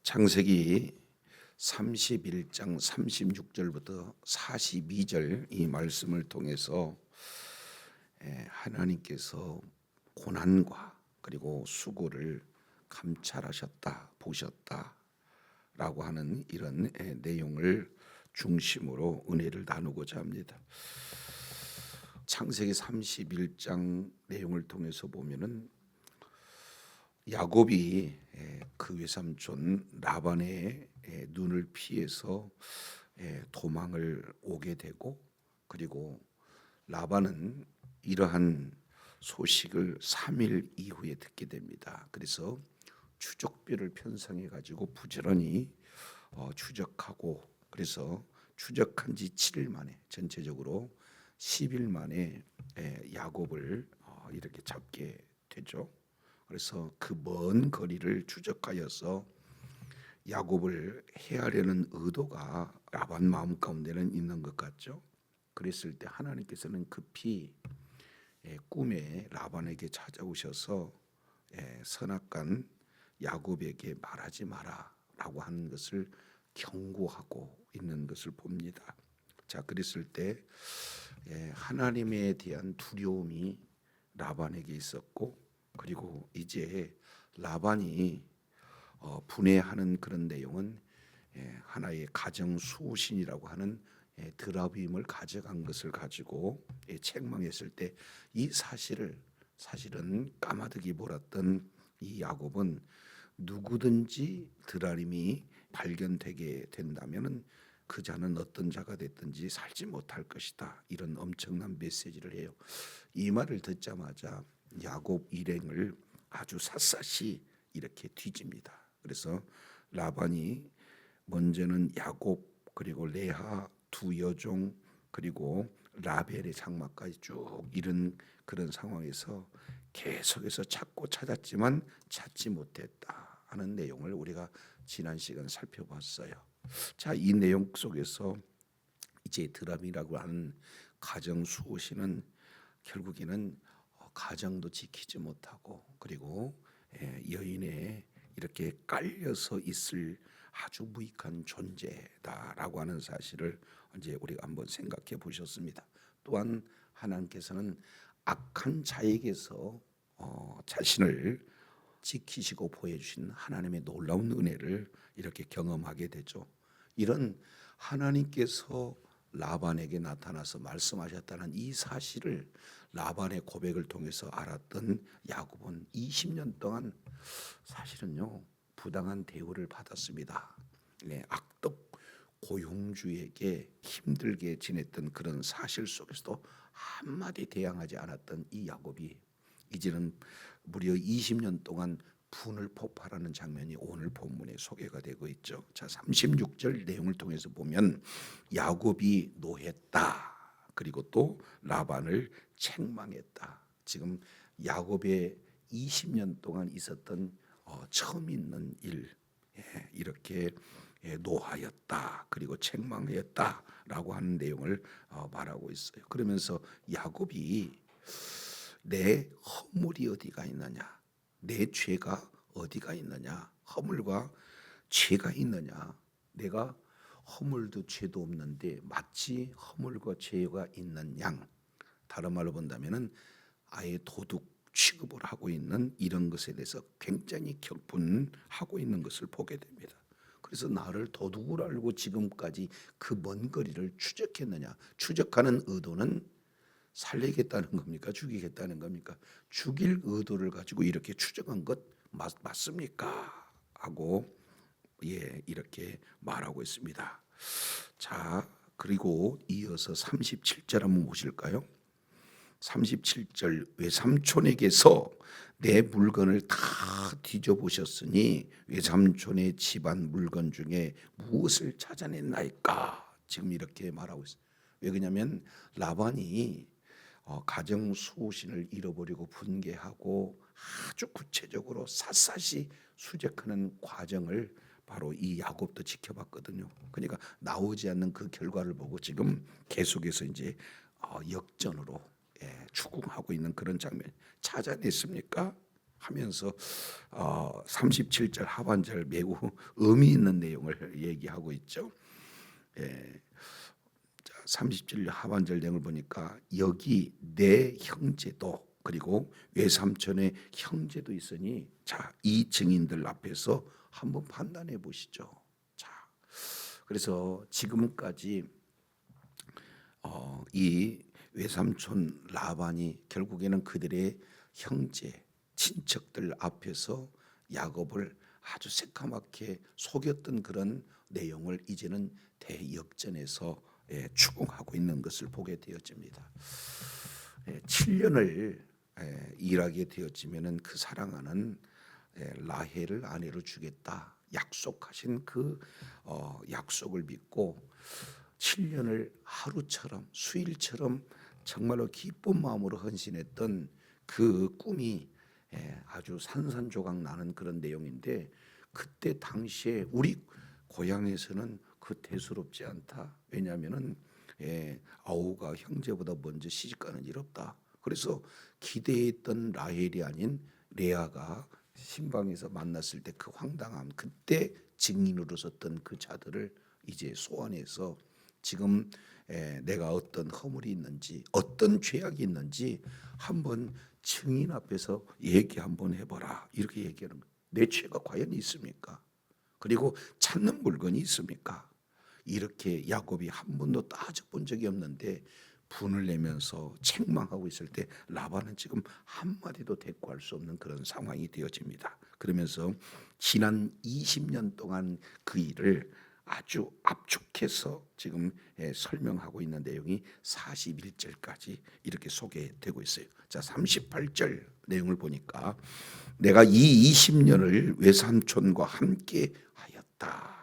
창세기 31장 36절부터 42절 이 말씀을 통해서 하나님께서 고난과 그리고 수고를 감찰하셨다, 보셨다라고 하는 이런 내용을 중심으로 은혜를 나누고자 합니다. 창세기 31장 내용을 통해서 보면은 야곱이 그 외삼촌 라반의 눈을 피해서 도망을 오게 되고, 그리고 라반은 이러한 소식을 3일 이후에 듣게 됩니다. 그래서 추적비를 편성해 가지고 부지런히 추적하고, 그래서 추적한 지 7일 만에, 전체적으로 10일 만에 야곱을 이렇게 잡게 되죠. 그래서 그 먼 거리를 추적하여서 야곱을 해하려는 의도가 라반 마음 가운데는 있는 것 같죠. 그랬을 때 하나님께서는 급히 꿈에 라반에게 찾아오셔서 선악간 야곱에게 말하지 마라라고 하는 것을 경고하고 있는 것을 봅니다. 자, 그랬을 때 하나님에 대한 두려움이 라반에게 있었고, 그리고 이제 라반이 분해하는 그런 내용은 하나의 가정 수호신이라고 하는 드라빔을 가져간 것을 가지고 책망했을 때, 이 사실은 까마득히 몰았던 이 야곱은 누구든지 드라빔이 발견되게 된다면은 그 자는 어떤 자가 됐든지 살지 못할 것이다, 이런 엄청난 메시지를 해요. 이 말을 듣자마자 야곱 일행을 아주 샅샅이 이렇게 뒤집니다. 그래서 라반이 먼저는 야곱, 그리고 레아 두 여종, 그리고 라벨의 장막까지 쭉 이런 그런 상황에서 계속해서 찾고 찾았지만 찾지 못했다 하는 내용을 우리가 지난 시간 살펴봤어요. 자, 이 내용 속에서 이제 드람이라고 하는 가정 수호신은 결국에는 가정도 지키지 못하고, 그리고 여인에 이렇게 깔려서 있을 아주 무익한 존재다라고 하는 사실을 이제 우리가 한번 생각해 보셨습니다. 또한 하나님께서는 악한 자에게서 자신을 지키시고 보여주신 하나님의 놀라운 은혜를 이렇게 경험하게 되죠. 이런 하나님께서 라반에게 나타나서 말씀하셨다는 이 사실을 라반의 고백을 통해서 알았던 야곱은 20년 동안 사실은요 부당한 대우를 받았습니다. 악독 고용주에게 힘들게 지냈던 그런 사실 속에서도 한마디 대항하지 않았던 이 야곱이 이제는 무려 20년 동안 분을 폭발하는 장면이 오늘 본문에 소개가 되고 있죠. 자, 36절 내용을 통해서 보면 야곱이 노했다, 그리고 또 라반을 책망했다. 지금 야곱의 20년 동안 있었던 처음 있는 일, 이렇게 노하였다, 그리고 책망하였다라고 하는 내용을 말하고 있어요. 그러면서 야곱이 내 허물이 어디가 있느냐, 내 죄가 어디가 있느냐, 허물과 죄가 있느냐, 내가 허물도 죄도 없는데 마치 허물과 죄가 있는 양, 다른 말로 본다면은 아예 도둑 취급을 하고 있는 이런 것에 대해서 굉장히 격분하고 있는 것을 보게 됩니다. 그래서 나를 도둑으로 알고 지금까지 그 먼 거리를 추적했느냐, 추적하는 의도는 살리겠다는 겁니까? 죽이겠다는 겁니까? 죽일 의도를 가지고 이렇게 추정한 것 맞습니까? 하고 이렇게 말하고 있습니다. 자, 그리고 이어서 37절 한번 보실까요? 37절, 외삼촌에게서 내 물건을 다 뒤져보셨으니 외삼촌의 집안 물건 중에 무엇을 찾아냈나이까? 지금 이렇게 말하고 있어요. 왜 그러냐면 라반이 가정 수호신을 잃어버리고 분개하고 아주 구체적으로 샅샅이 수색하는 과정을 바로 이 야곱도 지켜봤거든요. 그러니까 나오지 않는 그 결과를 보고 지금 계속해서 이제 역전으로 추궁하고 있는 그런 장면 찾아냈습니까? 하면서 37절 하반절 매우 의미 있는 내용을 얘기하고 있죠. 예. 30절 하반절 내용을 보니까 여기 내 형제도 그리고 외삼촌의 형제도 있으니 자, 이 증인들 앞에서 한번 판단해 보시죠. 자, 그래서 지금까지 이 외삼촌 라반이 결국에는 그들의 형제 친척들 앞에서 야곱을 아주 새까맣게 속였던 그런 내용을 이제는 대역전에서 추궁하고 있는 것을 보게 되어집니다. 7년을 일하게 되었지만은 그 사랑하는 라헬을 아내로 주겠다 약속하신 그 약속을 믿고 7년을 하루처럼 수일처럼 정말로 기쁜 마음으로 헌신했던 그 꿈이 아주 산산조각 나는 그런 내용인데 그때 당시에 우리 고향에서는 그 대수롭지 않다. 왜냐하면은 아우가 형제보다 먼저 시집가는 일 없다. 그래서 기대했던 라헬이 아닌 레아가 신방에서 만났을 때 그 황당함, 그때 증인으로 섰던 그 자들을 이제 소환해서 지금 내가 어떤 허물이 있는지 어떤 죄악이 있는지 한번 증인 앞에서 얘기 한번 해봐라 이렇게 얘기하는 거예요. 내 죄가 과연 있습니까? 그리고 찾는 물건이 있습니까? 이렇게 야곱이 한 번도 따져본 적이 없는데 분을 내면서 책망하고 있을 때 라반은 지금 한마디도 대꾸할 수 없는 그런 상황이 되어집니다. 그러면서 지난 20년 동안 그 일을 아주 압축해서 지금 설명하고 있는 내용이 41절까지 이렇게 소개되고 있어요. 자, 38절 내용을 보니까 내가 이 20년을 외삼촌과 함께 하였다.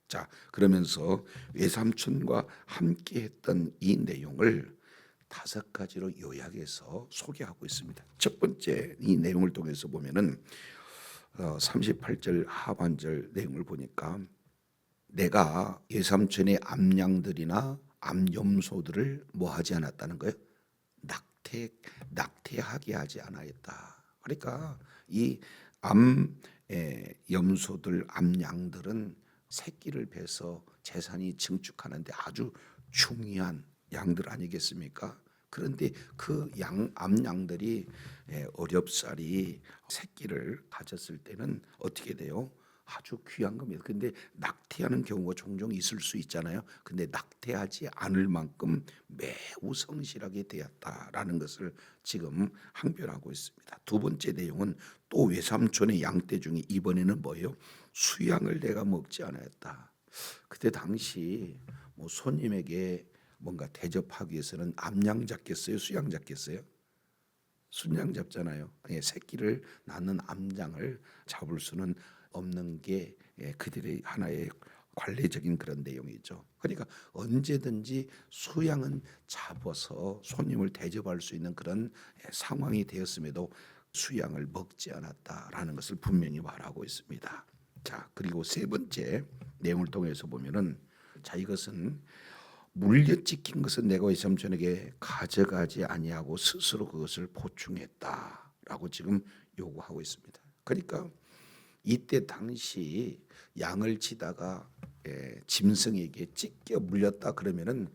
자, 그러면서 외삼촌과 함께 했던 이 내용을 5가지로 요약해서 소개하고 있습니다. 첫 번째 이 내용을 통해서 보면은 38절 하반절 내용을 보니까 내가 외삼촌의 암양들이나 암염소들을 뭐 하지 않았다는 거예요? 낙태하게 하지 않았다. 그러니까 이 염소들, 암양들은 새끼를 베서 재산이 증축하는데 아주 중요한 양들 아니겠습니까? 그런데 그 암양들이 어렵사리 새끼를 가졌을 때는 어떻게 돼요? 아주 귀한 겁니다. 근데 낙태하는 경우가 종종 있을 수 있잖아요. 근데 낙태하지 않을 만큼 매우 성실하게 되었다라는 것을 지금 항변하고 있습니다. 두 번째 내용은 또 외삼촌의 양떼 중에 이번에는 뭐예요? 수양을 내가 먹지 않았다. 그때 당시 뭐 손님에게 뭔가 대접하기 위해서는 암양 잡겠어요? 수양 잡겠어요? 순양 잡잖아요. 새끼를 낳는 암장을 잡을 수는 없는 게 그들의 하나의 관례적인 그런 내용이죠. 그러니까 언제든지 수양은 잡아서 손님을 대접할 수 있는 그런 상황이 되었음에도 수양을 먹지 않았다라는 것을 분명히 말하고 있습니다. 자, 그리고 세 번째 내용을 통해서 보면은 자, 이것은 물려찍힌 것은 내가 외삼촌에게 가져가지 아니하고 스스로 그것을 보충했다라고 지금 요구하고 있습니다. 그러니까 이때 당시 양을 치다가 짐승에게 찢겨 물렸다 그러면은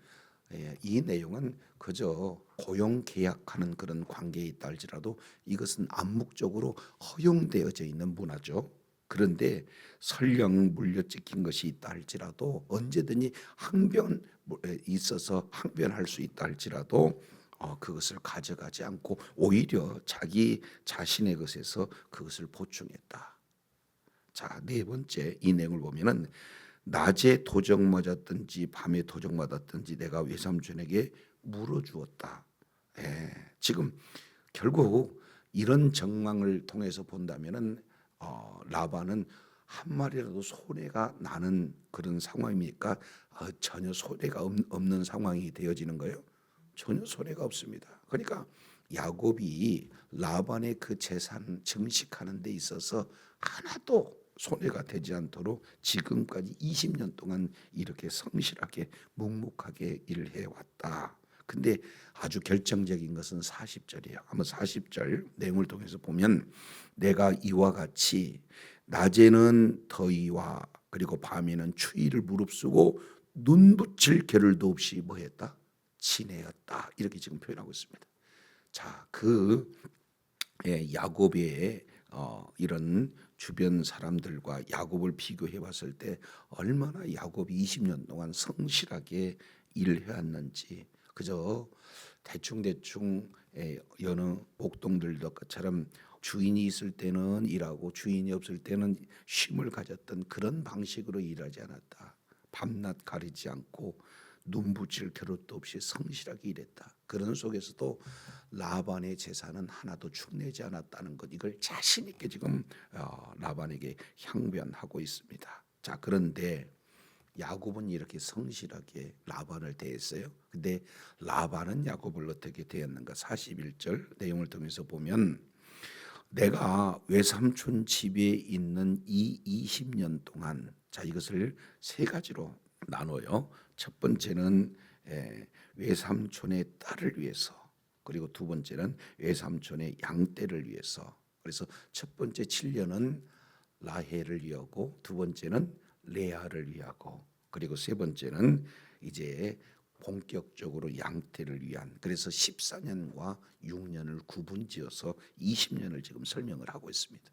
이 내용은 그저 고용 계약하는 그런 관계에 있다 할지라도 이것은 암묵적으로 허용되어져 있는 문화죠. 그런데 설령 물려찍힌 것이 있다 할지라도 언제든지 항변 있어서 항변할 수 있다 할지라도 그것을 가져가지 않고 오히려 자기 자신의 것에서 그것을 보충했다. 자, 네 번째 이 내용을 보면은 낮에 도적 맞았든지 밤에 도적 맞았든지 내가 외삼촌에게 물어주었다. 지금 결국 이런 정황을 통해서 본다면은 라반은 한 마리라도 손해가 나는 그런 상황입니까? 전혀 손해가 없는 상황이 되어지는 거예요. 전혀 손해가 없습니다. 그러니까 야곱이 라반의 그 재산 증식하는 데 있어서 하나도 손해가 되지 않도록 지금까지 20년 동안 이렇게 성실하게 묵묵하게 일을 해왔다. 근데 아주 결정적인 것은 40절이에요. 한번 40절 내용을 통해서 보면 내가 이와 같이 낮에는 더위와 그리고 밤에는 추위를 무릅쓰고 눈 붙일 겨를도 없이 뭐했다? 지내었다. 이렇게 지금 표현하고 있습니다. 자, 야곱의 이런 주변 사람들과 야곱을 비교해 봤을 때 얼마나 야곱이 20년 동안 성실하게 일을 해왔는지 그저 대충대충 여느 목동들처럼 주인이 있을 때는 일하고 주인이 없을 때는 쉼을 가졌던 그런 방식으로 일하지 않았다. 밤낮 가리지 않고 눈 붙일 겨를도 없이 성실하게 일했다. 그런 속에서도 라반의 재산은 하나도 축내지 않았다는 것, 이걸 자신 있게 지금 라반에게 향변하고 있습니다. 자, 그런데 야곱은 이렇게 성실하게 라반을 대했어요. 근데 라반은 야곱을 어떻게 대했는가? 41절 내용을 통해서 보면 내가 외삼촌 집에 있는 이 20년 동안, 자, 이것을 세 가지로 나눠요. 첫 번째는 외삼촌의 딸을 위해서, 그리고 두 번째는 외삼촌의 양떼를 위해서. 그래서 첫 번째 7년은 라헬을 위하고, 두 번째는 레아를 위하고, 그리고 세 번째는 이제 본격적으로 양떼를 위한, 그래서 14년과 6년을 구분지어서 20년을 지금 설명을 하고 있습니다.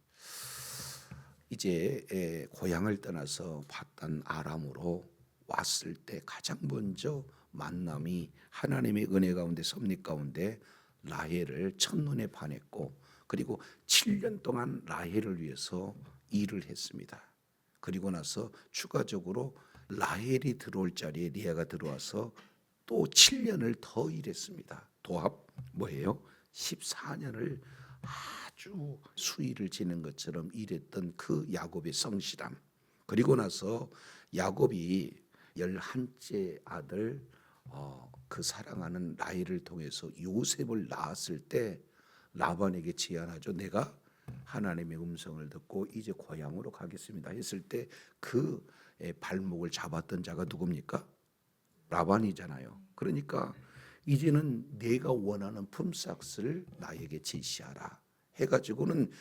이제 고향을 떠나서 파단 아람으로 왔을 때 가장 먼저 만남이 하나님의 은혜 가운데 섭리 가운데 라헬을 첫눈에 반했고, 그리고 7년 동안 라헬을 위해서 일을 했습니다. 그리고 나서 추가적으로 라헬이 들어올 자리에 리아가 들어와서 또 7년을 더 일했습니다. 도합 뭐예요? 14년을 아주 수일을 지는 것처럼 일했던 그 야곱의 성실함. 그리고 나서 야곱이 11째 아들 그 사랑하는 라헬을 통해서 요셉을 낳았을 때 라반에게 제안하죠. 내가 하나님의 음성을 듣고 이제 고향으로 가겠습니다 했을 때 그 발목을 잡았던 자가 누굽니까? 라반이잖아요. 그러니까 이제는 내가 원하는 품삯을 나에게 제시하라 해가지고는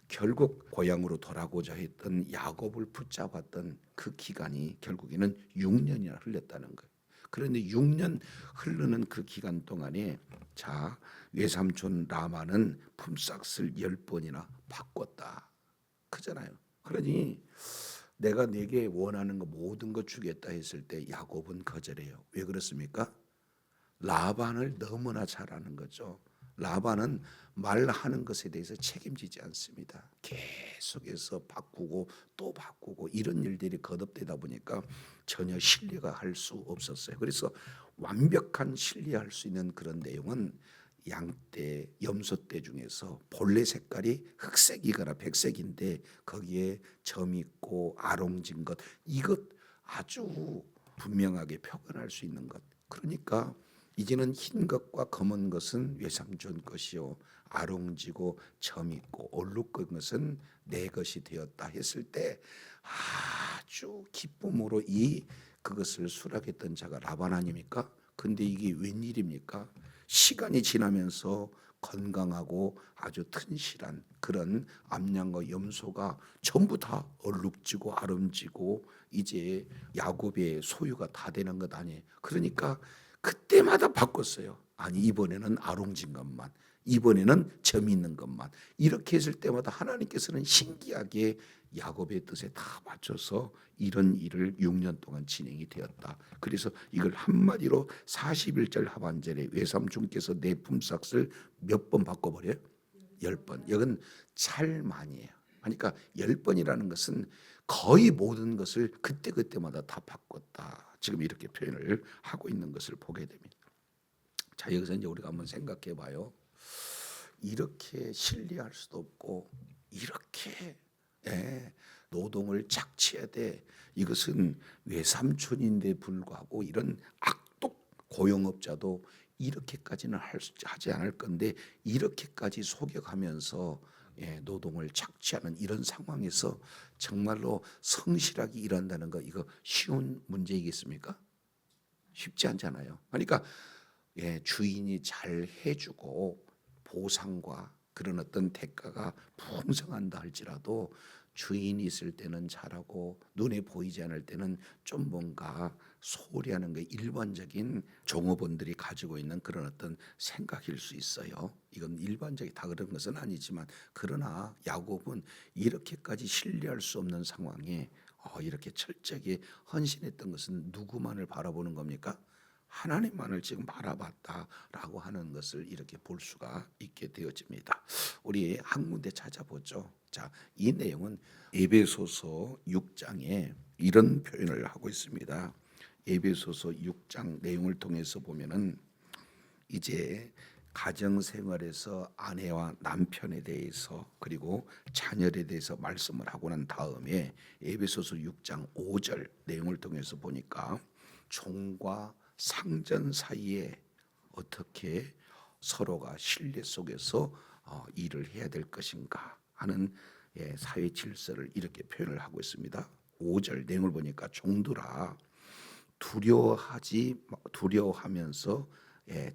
결국 고향으로 돌아가고자 했던 야곱을 붙잡았던 그 기간이 결국에는 6년이나 흘렀다는 거예요. 그런데 6년 흐르는 그 기간 동안에 자, 외삼촌 라반은 품삯을 10번이나 바꿨다. 그잖아요. 그러니 내가 네게 원하는 거 모든 거 주겠다 했을 때 야곱은 거절해요. 왜 그렇습니까? 라반을 너무나 잘 아는 거죠. 라반은 말하는 것에 대해서 책임지지 않습니다. 계속해서 바꾸고 또 바꾸고 이런 일들이 거듭되다 보니까 전혀 신뢰가 할 수 없었어요. 그래서 완벽한 신뢰할 수 있는 그런 내용은 양떼, 염소떼 중에서 본래 색깔이 흑색이거나 백색인데 거기에 점 있고 아롱진 것, 이것 아주 분명하게 표현할 수 있는 것. 그러니까 이제는 흰 것과 검은 것은 외삼촌 것이요 아롱지고 점 있고 얼룩진 것은 내 것이 되었다 했을 때 아주 기쁨으로 그것을 수락했던 자가 라반 아닙니까? 근데 이게 웬일입니까? 시간이 지나면서 건강하고 아주 튼실한 그런 암양과 염소가 전부 다 얼룩지고 아름지고 이제 야곱의 소유가 다 되는 것 아니에요. 그러니까 그때마다 바꿨어요. 아니 이번에는 아롱진 것만, 이번에는 점 있는 것만. 이렇게 했을 때마다 하나님께서는 신기하게 야곱의 뜻에 다 맞춰서 이런 일을 6년 동안 진행이 되었다. 그래서 이걸 한마디로 41절 하반절에 외삼촌께서 내 품삯을 몇 번 바꿔버려요? 10번. 이건 찰만이에요. 그러니까 10번이라는 것은 거의 모든 것을 그때그때마다 다 바꿨다. 지금 이렇게 표현을 하고 있는 것을 보게 됩니다. 자, 여기서 이제 우리가 한번 생각해 봐요. 이렇게 신뢰할 수도 없고 이렇게 노동을 착취하되 이것은 외삼촌인데 불구하고 이런 악독 고용업자도 이렇게까지는 하지 않을 건데 이렇게까지 속여가면서 노동을 착취하는 이런 상황에서 정말로 성실하게 일한다는 거 이거 쉬운 문제이겠습니까? 쉽지 않잖아요. 그러니까 주인이 잘 해주고 보상과 그런 어떤 대가가 풍성한다 할지라도 주인이 있을 때는 잘하고 눈에 보이지 않을 때는 좀 뭔가 소홀히 하는 게 일반적인 종업원들이 가지고 있는 그런 어떤 생각일 수 있어요. 이건 일반적이 다 그런 것은 아니지만, 그러나 야곱은 이렇게까지 신뢰할 수 없는 상황에 이렇게 철저하게 헌신했던 것은 누구만을 바라보는 겁니까? 하나님만을 지금 바라봤다라고 하는 것을 이렇게 볼 수가 있게 되어집니다. 우리 한 군데 찾아보죠. 자, 이 내용은 에베소서 6장에 이런 표현을 하고 있습니다. 에베소서 6장 내용을 통해서 보면은 이제 가정 생활에서 아내와 남편에 대해서 그리고 자녀에 대해서 말씀을 하고 난 다음에 에베소서 6장 5절 내용을 통해서 보니까 종과 상전 사이에 어떻게 서로가 신뢰 속에서 일을 해야 될 것인가 하는 사회 질서를 이렇게 표현을 하고 있습니다. 5절 내용을 보니까 종들아 두려워하면서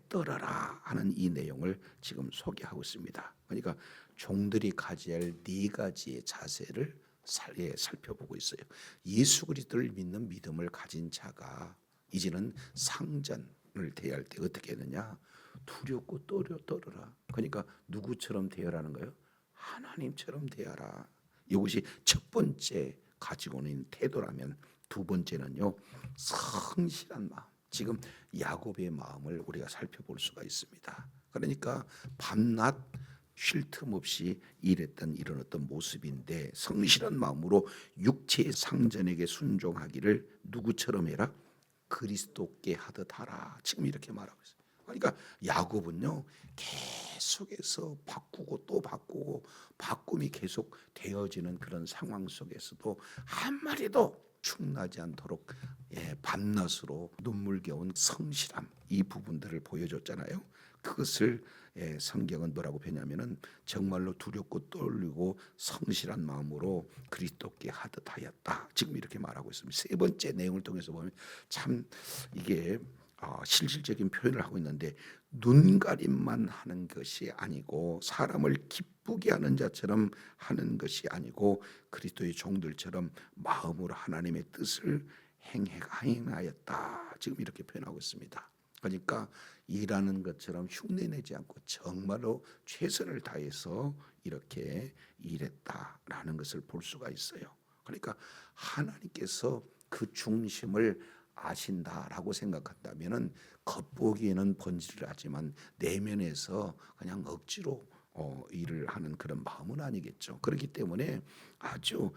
떨어라 하는 이 내용을 지금 소개하고 있습니다. 그러니까 종들이 가져야 할 네 가지의 자세를 살펴보고 있어요. 예수 그리스도를 믿는 믿음을 가진 자가 이제는 상전을 대할 때 어떻게 해야 되냐? 두렵고 떨어라. 그러니까 누구처럼 대하라는 거예요? 하나님처럼 대하라. 이것이 첫 번째 가지고 있는 태도라면, 두 번째는요, 성실한 마음. 지금 야곱의 마음을 우리가 살펴볼 수가 있습니다. 그러니까 밤낮 쉴 틈 없이 일했던 이런 어떤 모습인데, 성실한 마음으로 육체의 상전에게 순종하기를 누구처럼 해라? 그리스도께 하듯 하라. 지금 이렇게 말하고 있어요. 그러니까 야곱은요, 계속해서 바꾸고 또 바꾸고 바꿈이 계속 되어지는 그런 상황 속에서도 한 마리도 축나지 않도록 밤낮으로 눈물겨운 성실함, 이 부분들을 보여줬잖아요. 그것을 성경은 뭐라고 표현하면은 정말로 두렵고 떨리고 성실한 마음으로 그리스도께 하듯 하였다. 지금 이렇게 말하고 있습니다. 세 번째 내용을 통해서 보면 참 이게 실질적인 표현을 하고 있는데, 눈가림만 하는 것이 아니고 사람을 기쁘게 하는 자처럼 하는 것이 아니고 그리스도의 종들처럼 마음으로 하나님의 뜻을 행하였다. 지금 이렇게 표현하고 있습니다. 그러니까 일하는 것처럼 흉내내지 않고 정말로 최선을 다해서 이렇게 일했다라는 것을 볼 수가 있어요. 그러니까 하나님께서 그 중심을 아신다라고 생각한다면은 겉보기에는 번지를 하지만 내면에서 그냥 억지로 일을 하는 그런 마음은 아니겠죠. 그렇기 때문에 아주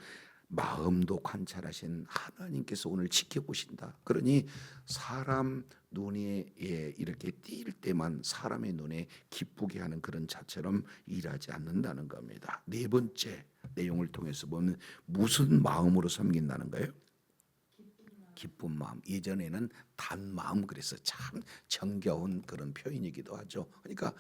마음도 관찰하신 하나님께서 오늘 지켜보신다. 그러니 사람 눈에 이렇게 띌 때만 사람의 눈에 기쁘게 하는 그런 자처럼 일하지 않는다는 겁니다. 네 번째 내용을 통해서 보면 무슨 마음으로 섬긴다는 거예요? 기쁜 마음. 예전에는 단 마음 그래서 참 정겨운 그런 표현이기도 하죠. 그러니까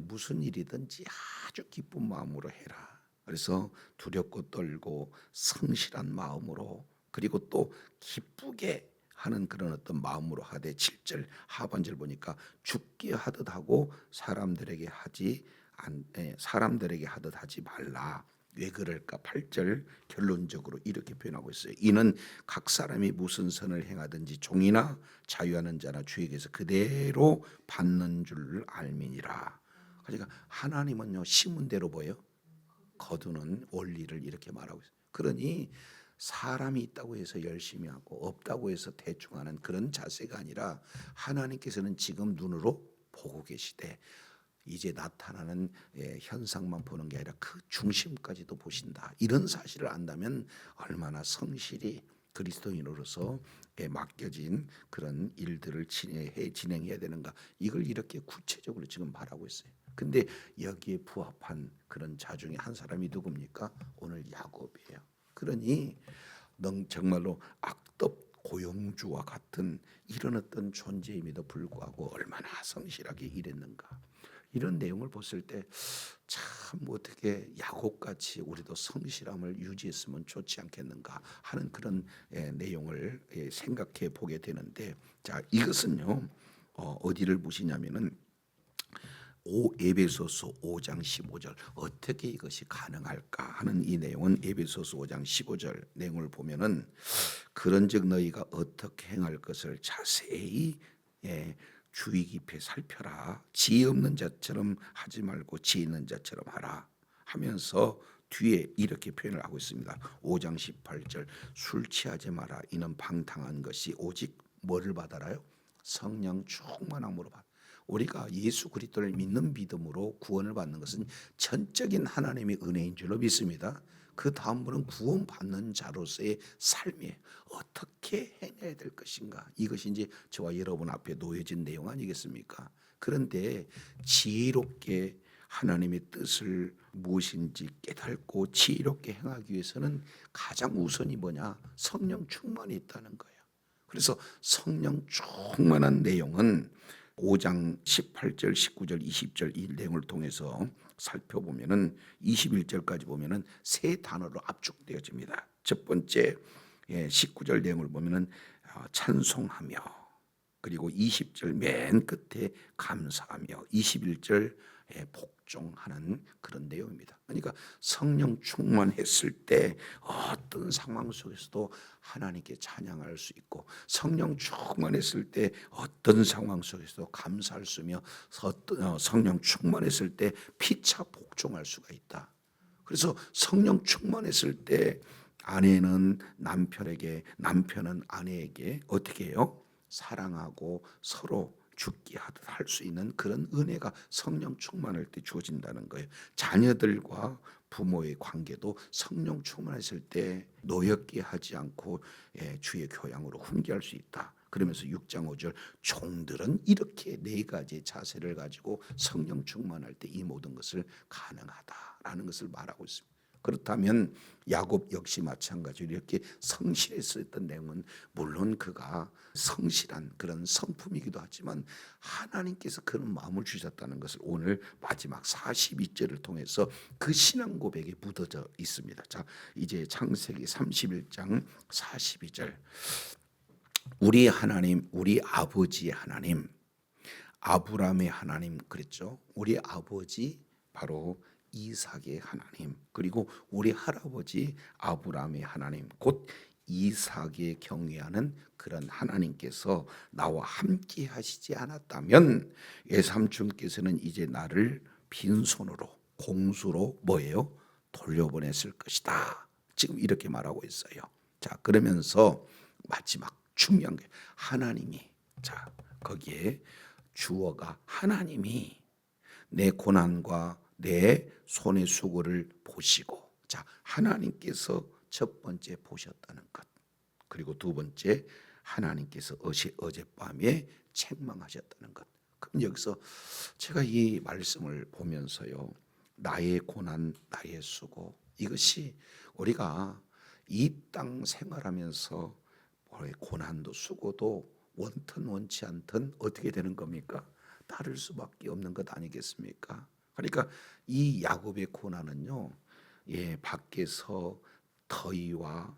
무슨 일이든지 아주 기쁜 마음으로 해라. 그래서 두렵고 떨고 성실한 마음으로, 그리고 또 기쁘게 하는 그런 어떤 마음으로 하되, 7절 하반절 보니까 죽게 하듯 하고 사람들에게 하듯 하지 말라. 왜 그럴까? 8절 결론적으로 이렇게 표현하고 있어요. 이는 각 사람이 무슨 선을 행하든지 종이나 자유하는 자나 주에게서 그대로 받는 줄 알미니라. 그러니까 하나님은요, 심은 대로 뭐예요? 거두는 원리를 이렇게 말하고 있어요. 그러니 사람이 있다고 해서 열심히 하고 없다고 해서 대충 하는 그런 자세가 아니라, 하나님께서는 지금 눈으로 보고 계시되 이제 나타나는 현상만 보는 게 아니라 그 중심까지도 보신다. 이런 사실을 안다면 얼마나 성실히 그리스도인으로서 맡겨진 그런 일들을 진행해야 되는가, 이걸 이렇게 구체적으로 지금 말하고 있어요. 근데 여기에 부합한 그런 자 중에 한 사람이 누굽니까? 오늘 야곱이에요. 그러니 정말로 악덕 고용주와 같은 이런 어떤 존재임에도 불구하고 얼마나 성실하게 일했는가, 이런 내용을 봤을 때 참 어떻게 야곱같이 우리도 성실함을 유지했으면 좋지 않겠는가 하는 그런 내용을 생각해 보게 되는데, 자, 이것은요 어디를 보시냐면은 에베소서 5장 15절 어떻게 이것이 가능할까 하는 이 내용은 에베소서 5장 15절 내용을 보면은 그런즉 너희가 어떻게 행할 것을 자세히 주의 깊게 살펴라. 지혜 없는 자처럼 하지 말고 지혜 있는 자처럼 하라 하면서 뒤에 이렇게 표현을 하고 있습니다. 5장 18절 술 취하지 마라. 이는 방탕한 것이 오직 뭐를 받아라요? 성령 충만함으로 받아. 우리가 예수 그리스도를 믿는 믿음으로 구원을 받는 것은 전적인 하나님의 은혜인 줄로 믿습니다. 그 다음으로는 구원받는 자로서의 삶에 어떻게 행해야 될 것인가, 이것이 이제 저와 여러분 앞에 놓여진 내용 아니겠습니까? 그런데 지혜롭게 하나님의 뜻을 무엇인지 깨닫고 지혜롭게 행하기 위해서는 가장 우선이 뭐냐? 성령 충만이 있다는 거예요. 그래서 성령 충만한 내용은 5장 18절, 19절, 20절 이 내용을 통해서 살펴보면은 21절까지 보면은 세 단어로 압축되어집니다. 첫 번째 19절 내용을 보면은 찬송하며, 그리고 20절 맨 끝에 감사하며, 21절 복종하는 그런 내용입니다. 그러니까 성령 충만했을 때 어떤 상황 속에서도 하나님께 찬양할 수 있고, 성령 충만했을 때 어떤 상황 속에서도 감사할 수 있며, 성령 충만했을 때 피차 복종할 수가 있다. 그래서 성령 충만했을 때 아내는 남편에게, 남편은 아내에게 어떻게 해요? 사랑하고 서로 죽게 하듯 할 수 있는 그런 은혜가 성령 충만할 때 주어진다는 거예요. 자녀들과 부모의 관계도 성령 충만했을 때 노엽게 하지 않고 주의 교양으로 훈계할 수 있다. 그러면서 6장 5절 종들은 이렇게 네 가지의 자세를 가지고 성령 충만할 때 이 모든 것을 가능하다라는 것을 말하고 있습니다. 그렇다면 야곱 역시 마찬가지로 이렇게 성실해서 했던 내용은 물론 그가 성실한 그런 성품이기도 하지만 하나님께서 그런 마음을 주셨다는 것을 오늘 마지막 42절을 통해서 그 신앙 고백에 묻어져 있습니다. 자, 이제 창세기 31장 42절 우리 하나님, 우리 아버지의 하나님, 아브라함의 하나님 그랬죠. 우리 아버지 바로 이삭의 하나님, 그리고 우리 할아버지 아브라함의 하나님, 곧 이삭의 경외하는 그런 하나님께서 나와 함께 하시지 않았다면 외삼촌께서는 이제 나를 빈손으로 공수로 뭐예요? 돌려보냈을 것이다. 지금 이렇게 말하고 있어요. 자, 그러면서 마지막 중요한 게 하나님이, 자, 거기에 주어가 하나님이 내 고난과 내 손의 수고를 보시고, 자, 하나님께서 첫 번째 보셨다는 것, 그리고 두 번째 하나님께서 어젯밤에 책망하셨다는 것. 그럼 여기서 제가 이 말씀을 보면서요, 나의 고난, 나의 수고, 이것이 우리가 이 땅 생활하면서 고난도 수고도 원튼 원치 않든 어떻게 되는 겁니까? 따를 수밖에 없는 것 아니겠습니까? 그러니까 이 야곱의 고난은요, 밖에서 더위와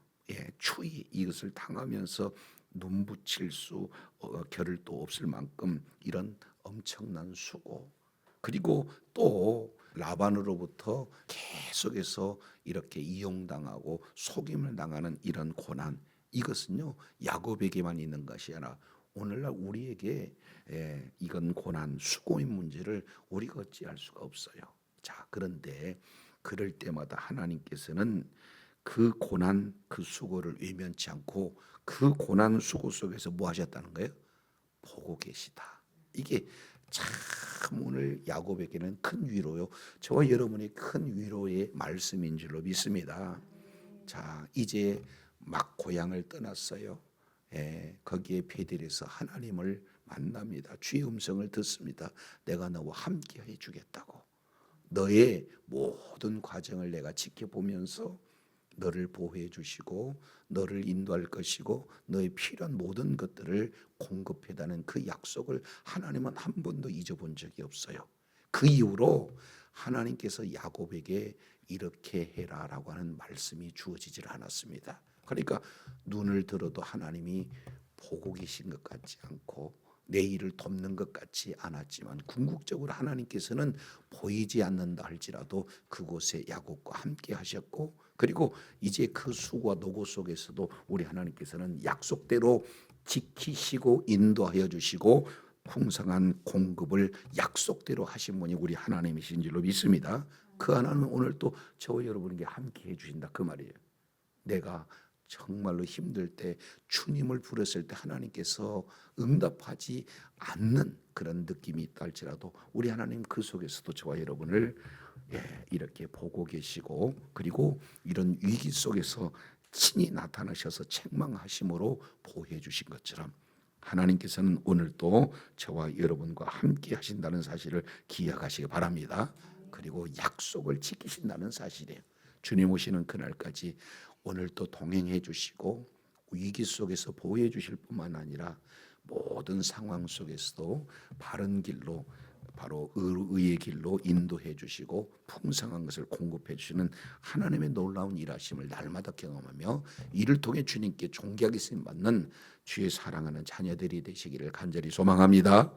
추위 이것을 당하면서 눈붙일 수 겨를도 없을 만큼 이런 엄청난 수고, 그리고 또 라반으로부터 계속해서 이렇게 이용당하고 속임을 당하는 이런 고난, 이것은요 야곱에게만 있는 것이 아니라 오늘날 우리에게 이건 고난 수고의 문제를 우리가 어찌할 수가 없어요. 자, 그런데 그럴 때마다 하나님께서는 그 고난 그 수고를 외면치 않고 그 고난 수고 속에서 뭐 하셨다는 거예요? 보고 계시다. 이게 참 오늘 야곱에게는 큰 위로요, 저와 여러분이 큰 위로의 말씀인 줄로 믿습니다. 자, 이제 막 고향을 떠났어요. 거기에 베델에서 하나님을 만납니다. 주의 음성을 듣습니다. 내가 너와 함께 해주겠다고, 너의 모든 과정을 내가 지켜보면서 너를 보호해 주시고 너를 인도할 것이고 너의 필요한 모든 것들을 공급해다는 그 약속을 하나님은 한 번도 잊어본 적이 없어요. 그 이후로 하나님께서 야곱에게 이렇게 해라라고 하는 말씀이 주어지질 않았습니다. 그러니까 눈을 들어도 하나님이 보고 계신 것 같지 않고 내 일을 돕는 것 같지 않았지만 궁극적으로 하나님께서는 보이지 않는다 할지라도 그곳에 야곱과 함께 하셨고, 그리고 이제 그 수고와 노고 속에서도 우리 하나님께서는 약속대로 지키시고 인도하여 주시고 풍성한 공급을 약속대로 하신 분이 우리 하나님이신 줄로 믿습니다. 그 하나님은 오늘 또 저와 여러분에게 함께 해주신다 그 말이에요. 내가 정말로 힘들 때 주님을 부르실 때 하나님께서 응답하지 않는 그런 느낌이 있다 할지라도 우리 하나님 그 속에서도 저와 여러분을 이렇게 보고 계시고, 그리고 이런 위기 속에서 친히 나타나셔서 책망하심으로 보호해 주신 것처럼 하나님께서는 오늘도 저와 여러분과 함께 하신다는 사실을 기억하시기 바랍니다. 그리고 약속을 지키신다는 사실이에요. 주님 오시는 그날까지 오늘도 동행해 주시고 위기 속에서 보호해 주실 뿐만 아니라 모든 상황 속에서도 바른 길로, 바로 의의 길로 인도해 주시고 풍성한 것을 공급해 주시는 하나님의 놀라운 일하심을 날마다 경험하며 이를 통해 주님께 존귀하게 쓰임 받는 주의 사랑하는 자녀들이 되시기를 간절히 소망합니다.